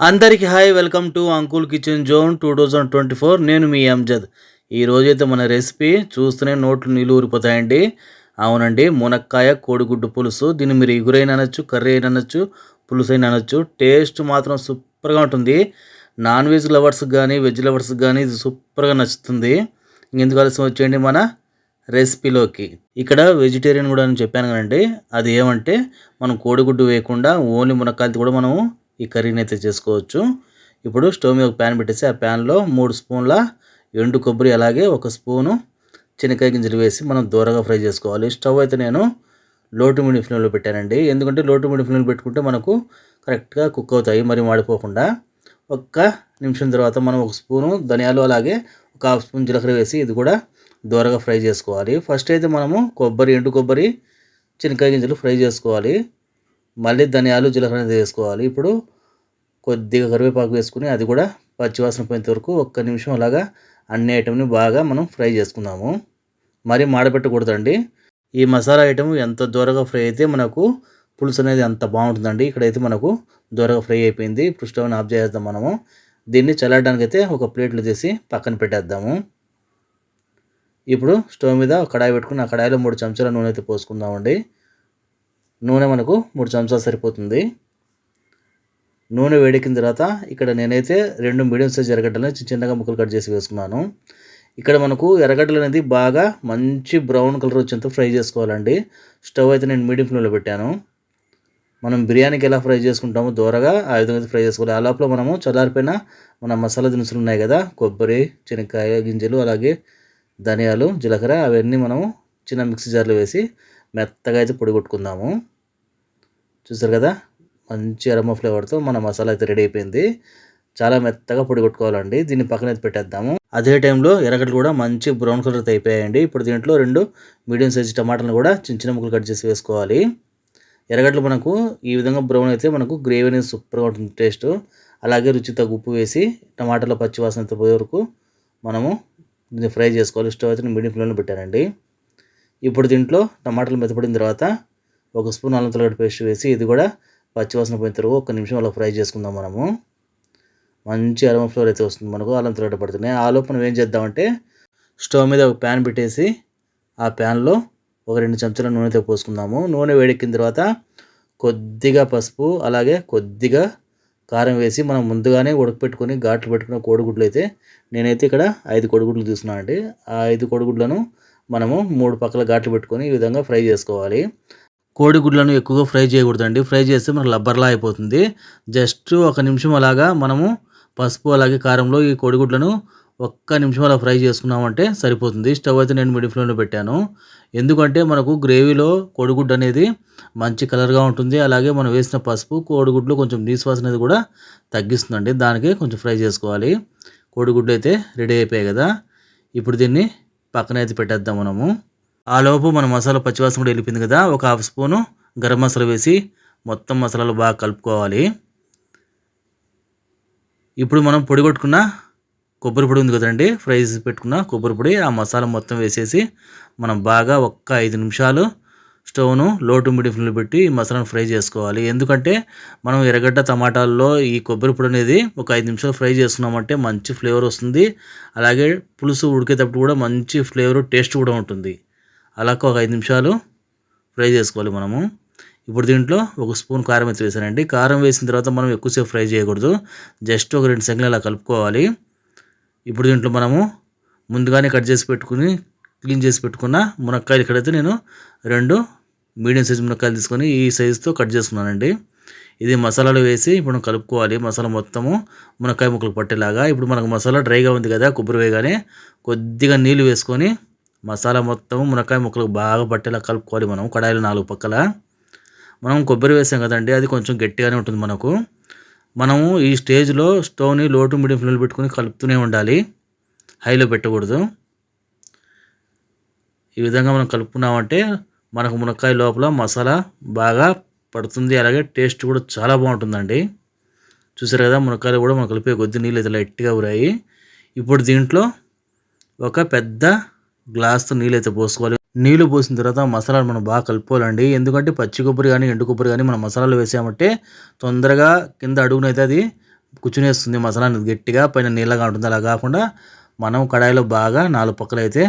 అందరికీ hi, welcome to uncle kitchen zone 2024. నేను మీ ఎంజద్. ఈ రోజైతే మన రెసిపీ చూస్తూనే నోట్లు నీళ్ళు ఊరిపోతాయండి. అవునండి, మునక్కాయ కోడిగుడ్డు పులుసు. దీన్ని మీరు ఇగురైన అనొచ్చు, కర్రీ అయిన అనొచ్చు, పులుసు అయిన అనొచ్చు. టేస్ట్ మాత్రం సూపర్గా ఉంటుంది. నాన్ వెజ్ లవర్స్కి కానీ వెజ్ లవర్స్కి కానీ ఇది సూపర్గా నచ్చుతుంది. ఇంకెందుకు ఆలస్యం, వచ్చేయండి మన రెసిపీలోకి. ఇక్కడ వెజిటేరియన్ కూడా అని చెప్పాను కదండి. అది ఏమంటే మనం కోడిగుడ్డు వేయకుండా ఓన్లీ మునక్కాయలతో కూడా మనం ఈ కర్రీని అయితే చేసుకోవచ్చు. ఇప్పుడు స్టవ్ మీద ఒక ప్యాన్ పెట్టేసి ఆ ప్యాన్లో 3 స్పూన్ల ఎండు కొబ్బరి, అలాగే 1 స్పూను శనక్కాయ గింజలు వేసి మనం దూరగా ఫ్రై చేసుకోవాలి. స్టవ్ అయితే నేను లో టు మీడియం ఫ్లేమ్లో పెట్టానండి. ఎందుకంటే లో టు మీడియం ఫ్లేమ్లో పెట్టుకుంటే మనకు కరెక్ట్గా కుక్ అవుతాయి, మరి మాడిపోకుండా. ఒక్క నిమిషం తర్వాత మనం 1 స్పూను ధనియాలు, అలాగే 1/2 స్పూన్ జీలకర్ర వేసి ఇది కూడా దూరగా ఫ్రై చేసుకోవాలి. ఫస్ట్ అయితే మనము ఎండు కొబ్బరి, శనక్కాయ గింజలు ఫ్రై చేసుకోవాలి. మళ్ళీ ధనియాలు, జీలకర్ర అనేది వేసుకోవాలి. ఇప్పుడు కొద్దిగా కరివేపాకు వేసుకుని అది కూడా పచ్చివాసన పోయేంత వరకు 1 నిమిషం అలాగా అన్ని ఐటమ్ని బాగా మనం ఫ్రై చేసుకుందాము. మరీ మాడపెట్టకూడదండి. ఈ మసాలా ఐటమ్ ఎంత దూరగా ఫ్రై అయితే మనకు పులుసు అనేది అంత బాగుంటుందండి. ఇక్కడైతే మనకు దూరగా ఫ్రై అయిపోయింది. ఇప్పుడు స్టవ్ని ఆఫ్ చేసేద్దాం మనము. దీన్ని చల్లారడానికి అయితే ఒక ప్లేట్లో తీసి పక్కన పెట్టేద్దాము. ఇప్పుడు స్టవ్ మీద ఒక కడాయి పెట్టుకుని ఆ కడాయిలో 3 చెంచాల నూనె అయితే పోసుకుందామండి. నూనె మనకు 3 చెంచాలు సరిపోతుంది. నూనె వేడెక్కిన తర్వాత ఇక్కడ నేనైతే 2 మీడియం సైజ్ ఎర్రగడ్డలని చిన్నగా ముక్కలు కట్ చేసి వేసుకున్నాను. ఇక్కడ మనకు ఎర్రగడ్డలు అనేది బాగా మంచి బ్రౌన్ కలర్ వచ్చేంత ఫ్రై చేసుకోవాలండి. స్టవ్ అయితే నేను మీడియం ఫ్లేమ్లో పెట్టాను. మనం బిర్యానీకి ఎలా ఫ్రై చేసుకుంటామో దూరగా ఆ విధంగా ఫ్రై చేసుకోవాలి. ఆ లోపల మనము చల్లారిపోయిన మన మసాలా దినుసులు ఉన్నాయి కదా, కొబ్బరి, శనక్కాయ గింజలు, అలాగే ధనియాలు, జీలకర్ర, అవన్నీ మనము చిన్న మిక్సీ జార్లో వేసి మెత్తగా అయితే పొడి కొట్టుకుందాము. చూసారు కదా, మంచి అరోమా ఫ్లేవర్తో మన మసాలా అయితే రెడీ అయిపోయింది. చాలా మెత్తగా పొడి కొట్టుకోవాలండి. దీన్ని పక్కన అయితే పెట్టేద్దాము. అదే టైంలో ఎర్రగడ్డలు కూడా మంచి బ్రౌన్ కలర్ అయితే అయిపోయాయండి. ఇప్పుడు దీంట్లో 2 మీడియం సైజు టమాటాలను కూడా చిన్న ముక్కలు కట్ చేసి వేసుకోవాలి. ఎర్రగడ్డలు మనకు ఈ విధంగా బ్రౌన్ అయితే మనకు గ్రేవీ అనేది సూపర్గా ఉంటుంది టేస్ట్. అలాగే రుచి తగ్గ ఉప్పు వేసి టమాటాలో పచ్చి వాసన పోయే వరకు మనము దీన్ని ఫ్రై చేసుకోవాలి. స్టవ్ అయితే మీడియం ఫ్లేమ్లో పెట్టానండి. ఇప్పుడు దీంట్లో టమాటాలు మెత్తపడిన తర్వాత 1 స్పూన్ అల్లం వెల్లుల్లి పేస్ట్ వేసి ఇది కూడా పచ్చివాసన పోయిన తర్వాత 1 నిమిషం అలా ఫ్రై చేసుకుందాం మనము. మంచి అరోమా ఫ్లేవర్ అయితే వస్తుంది మనకు అల్లం వెల్లుల్లి పడుతున్నాయి. ఆ లోపు మనం ఏం చేద్దామంటే స్టవ్ మీద ఒక ప్యాన్ పెట్టేసి ఆ ప్యాన్లో ఒక 2 చెంచాల నూనె అయితే పోసుకుందాము. నూనె వేడెక్కిన తర్వాత కొద్దిగా పసుపు, అలాగే కొద్దిగా కారం వేసి మనం ముందుగానే ఉడకపెట్టుకొని ఘాట్లు పెట్టుకున్న కోడిగుడ్లు అయితే నేనైతే ఇక్కడ 5 కోడిగుడ్లు తీసుకున్నాను అండి. ఆ 5 కోడిగుడ్లను మనము 3 పక్కల ఘాట్లు పెట్టుకొని ఈ విధంగా ఫ్రై చేసుకోవాలి. కోడిగుడ్లను ఎక్కువగా ఫ్రై చేయకూడదండి. ఫ్రై చేస్తే మనకు లబ్బర్లా అయిపోతుంది. జస్ట్ 1 నిమిషం అలాగా మనము పసుపు అలాగే కారంలో ఈ కోడిగుడ్లను 1 నిమిషం అలా ఫ్రై చేసుకున్నామంటే సరిపోతుంది. స్టవ్ అయితే నేను మీడియం ఫ్లేమ్లో పెట్టాను. ఎందుకంటే మనకు గ్రేవీలో కోడిగుడ్డు అనేది మంచి కలర్గా ఉంటుంది. అలాగే మనం వేసిన పసుపు కోడిగుడ్లు కొంచెం నీసు వాసన అనేది కూడా తగ్గిస్తుందండి. దానికి కొంచెం ఫ్రై చేసుకోవాలి. కోడిగుడ్లు అయితే రెడీ అయిపోయాయి కదా. ఇప్పుడు దీన్ని పక్కన అయితే పెట్టేద్దాం మనము. ఆ లోపు మన మసాలా పచ్చివాసన కూడా వెళ్ళిపోయింది కదా. 1/2 స్పూను గరం మసాలా వేసి మొత్తం మసాలాలు బాగా కలుపుకోవాలి. ఇప్పుడు మనం పొడి కొట్టుకున్న కొబ్బరి పొడి ఉంది కదండి, ఫ్రై చేసి పెట్టుకున్న కొబ్బరి పొడి, ఆ మసాలా మొత్తం వేసేసి మనం బాగా 5 నిమిషాలు స్టవ్ను లో టు మీడియం ఫ్లేమ్లో పెట్టి ఈ మసాలాను ఫ్రై చేసుకోవాలి. ఎందుకంటే మనం ఎర్రగడ్డ టమాటాల్లో ఈ కొబ్బరి పొడి అనేది 5 నిమిషాలు ఫ్రై చేసుకున్నామంటే మంచి ఫ్లేవర్ వస్తుంది. అలాగే పులుసు ఉడికేటప్పుడు కూడా మంచి ఫ్లేవర్, టేస్ట్ కూడా ఉంటుంది. అలా ఒక 5 నిమిషాలు ఫ్రై చేసుకోవాలి మనము. ఇప్పుడు దీంట్లో 1 స్పూన్ కారం అయితే వేసానండి. కారం వేసిన తర్వాత మనం ఎక్కువసేపు ఫ్రై చేయకూడదు. జస్ట్ ఒక 2 సెకండ్లు అలా కలుపుకోవాలి. ఇప్పుడు దీంట్లో మనము ముందుగానే కట్ చేసి పెట్టుకుని క్లీన్ చేసి పెట్టుకున్న మునక్కాయలు, ఇక్కడైతే నేను 2 మీడియం సైజు మునక్కాయలు తీసుకొని ఈ సైజుతో కట్ చేసుకున్నానండి. ఇది మసాలాలో వేసి ఇప్పుడు కలుపుకోవాలి. మసాలా మొత్తము మునక్కాయ ముక్కలు పట్టేలాగా. ఇప్పుడు మనకు మసాలా డ్రైగా ఉంది కదా, కొబ్బరి వేయగానే కొద్దిగా నీళ్ళు వేసుకొని మసాలా మొత్తం మునక్కాయ ముక్కలకు బాగా పట్టేలా కలుపుకోవాలి. మనం కడాయిలో 4 పక్కల మనం కొబ్బరి వేసాం కదండి, అది కొంచెం గట్టిగానే ఉంటుంది మనకు. మనము ఈ స్టేజ్లో స్టవ్ని లో టు మీడియం ఫ్లేమ్లో పెట్టుకొని కలుపుతూనే ఉండాలి, హైలో పెట్టకూడదు. ఈ విధంగా మనం కలుపుకున్నామంటే మనకు మునక్కాయ లోపల మసాలా బాగా పడుతుంది. అలాగే టేస్ట్ కూడా చాలా బాగుంటుందండి. చూసారు కదా, మునక్కాయలు కూడా మనం కలిపే కొద్ది నీళ్ళు అయితే లైట్గా ఊరాయి. ఇప్పుడు దీంట్లో ఒక పెద్ద గ్లాస్తో నీళ్ళు అయితే పోసుకోవాలి. నీళ్ళు పోసిన తర్వాత మసాలాలు మనం బాగా కలుపుకోవాలండి. ఎందుకంటే పచ్చి కొబ్బరి కానీ ఎండు కొబ్బరి కానీ మనం మసాలాలు వేసామంటే తొందరగా కింద అడుగునైతే అది కూర్చునేస్తుంది మసాలా అనేది గట్టిగా పైన నీళ్ళగా ఉంటుంది. అలా కాకుండా మనం కడాయిలో బాగా 4 పక్కలైతే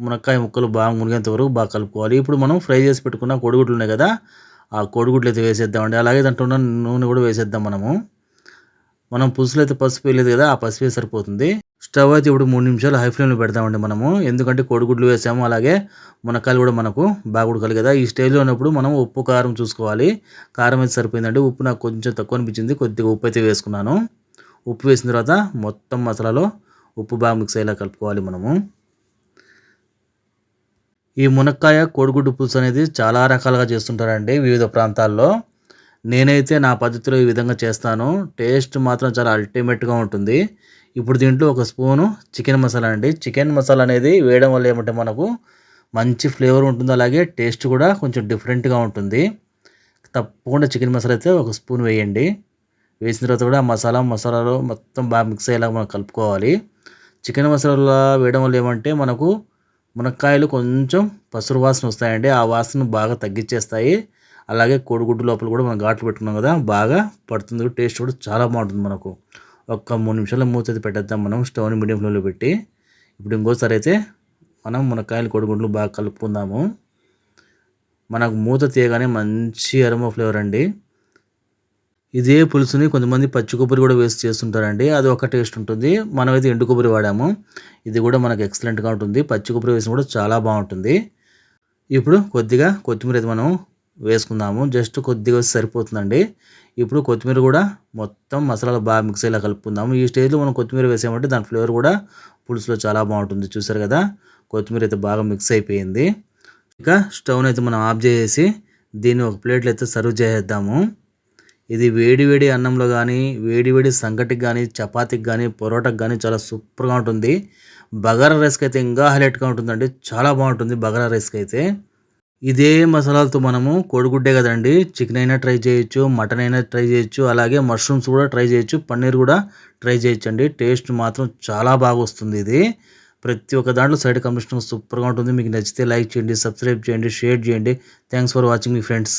మునక్కాయ ముక్కలు బాగా మునిగేంత వరకు బాగా కలుపుకోవాలి. ఇప్పుడు మనం ఫ్రై చేసి పెట్టుకున్న కోడిగుడ్లు ఉన్నాయి కదా, ఆ కోడిగుడ్లు అయితే వేసేద్దామండి. అలాగే దాంట్లో ఉన్న నూనె కూడా వేసేద్దాం మనము. మనం పులుసులో అయితే పసుపు వేయలేదు కదా, ఆ పసుపు సరిపోతుంది. స్టవ్ అయితే ఇప్పుడు 3 నిమిషాలు హై ఫ్లేమ్లో పెడతామండి మనము. ఎందుకంటే కోడిగుడ్లు వేసాము, అలాగే మునక్కాయలు కూడా మనకు బాగా ఉడకాలి కదా. ఈ స్టేజ్లో ఉన్నప్పుడు మనం ఉప్పు కారం చూసుకోవాలి. కారం అయితే సరిపోయిందండి. ఉప్పు నాకు కొంచెం తక్కువ అనిపించింది, కొద్దిగా ఉప్పు అయితే వేసుకున్నాను. ఉప్పు వేసిన తర్వాత మొత్తం మసాలాలో ఉప్పు బాగా మిక్స్ అయ్యేలా కలుపుకోవాలి మనము. ఈ మునక్కాయ కోడిగుడ్డు పులుసు అనేది చాలా రకాలుగా చేస్తుంటారండి వివిధ ప్రాంతాల్లో. నేనైతే నా పద్ధతిలో ఈ విధంగా చేస్తాను. టేస్ట్ మాత్రం చాలా అల్టిమేట్‌గా ఉంటుంది. ఇప్పుడు దీంట్లో ఒక స్పూను చికెన్ మసాలా అండి. చికెన్ మసాలా అనేది వేయడం వల్ల ఏమంటే మనకు మంచి ఫ్లేవర్ ఉంటుంది. అలాగే టేస్ట్ కూడా కొంచెం డిఫరెంట్‌గా ఉంటుంది. తప్పకుండా చికెన్ మసాలా అయితే ఒక స్పూన్ వేయండి. వేసిన తర్వాత కూడా ఆ మసాలాలో మొత్తం బాగా మిక్స్ అయ్యేలాగా మనం కలుపుకోవాలి. చికెన్ మసాలా వేయడం వల్ల ఏమంటే మనకు మునక్కాయలు కొంచెం పసురు వాసన వస్తాయండి. ఆ వాసనను బాగా తగ్గించేస్తాయి. అలాగే కోడిగుడ్డు లోపల కూడా మనం ఘాట్లు పెట్టుకున్నాం కదా, బాగా పడుతుంది. టేస్ట్ కూడా చాలా బాగుంటుంది మనకు. ఒక్క 3 నిమిషాల్లో మూత అయితే పెట్టేద్దాం మనం స్టవ్‌ని మీడియం ఫ్లేమ్‌లో పెట్టి. ఇప్పుడు ఇంకోసారి అయితే మనం మునక్కాయలు కోడిగుడ్లు బాగా కలుపుకుందాము. మనకు మూత తీయగానే మంచి అరోమా ఫ్లేవర్ అండి. ఇదే పులుసుని కొంతమంది పచ్చి కొబ్బరి కూడా వేసి చేస్తుంటారండి. అది ఒక టేస్ట్ ఉంటుంది. మనమైతే ఎండు కొబ్బరి వాడాము. ఇది కూడా మనకు ఎక్సలెంట్‌గా ఉంటుంది. పచ్చి కొబ్బరి వేసినా కూడా చాలా బాగుంటుంది. ఇప్పుడు కొద్దిగా కొత్తిమీర అయితే మనం వేసుకుందాము. జస్ట్ కొద్దిగా వేస్తే సరిపోతుందండి. ఇప్పుడు కొత్తిమీర కూడా మొత్తం మసాలాలో బాగా మిక్స్ అయ్యేలా కలుపుకుందాము. ఈ స్టేజ్‌లో మనం కొత్తిమీర వేసామంటే దాని ఫ్లేవర్ కూడా పులుసులో చాలా బాగుంటుంది. చూసారు కదా, కొత్తిమీర అయితే బాగా మిక్స్ అయిపోయింది. ఇక స్టవ్‌ని అయితే మనం ఆఫ్ చేసేసి దీన్ని ఒక ప్లేట్‌లో అయితే సర్వ్ చేసేద్దాము. ఇది వేడి వేడి అన్నంలో కానీ, వేడి వేడి సంగటికి కానీ, చపాతీకి కానీ, పొరోటాకి కానీ చాలా సూపర్‌గా ఉంటుంది. బగారా రైస్‌కి అయితే ఇంకా హైలైట్‌గా ఉంటుందండి. చాలా బాగుంటుంది బగారా రైస్‌కి అయితే. ఇదే మసాలాలతో మనము కోడిగుడ్డే కదండీ, చికెన్ అయినా ట్రై చేయొచ్చు, మటన్ అయినా ట్రై చేయొచ్చు, అలాగే మష్రూమ్స్ కూడా ట్రై చేయొచ్చు, పన్నీర్ కూడా ట్రై చేయొచ్చండి. టేస్ట్ మాత్రం చాలా బాగా వస్తుంది ఇది. ప్రతి ఒక్క దాంట్లో సైడ్ కాంబినేషన్ సూపర్‌గా ఉంటుంది. మీకు నచ్చితే లైక్ చేయండి, సబ్స్క్రైబ్ చేయండి, షేర్ చేయండి. Thanks for watching me friends.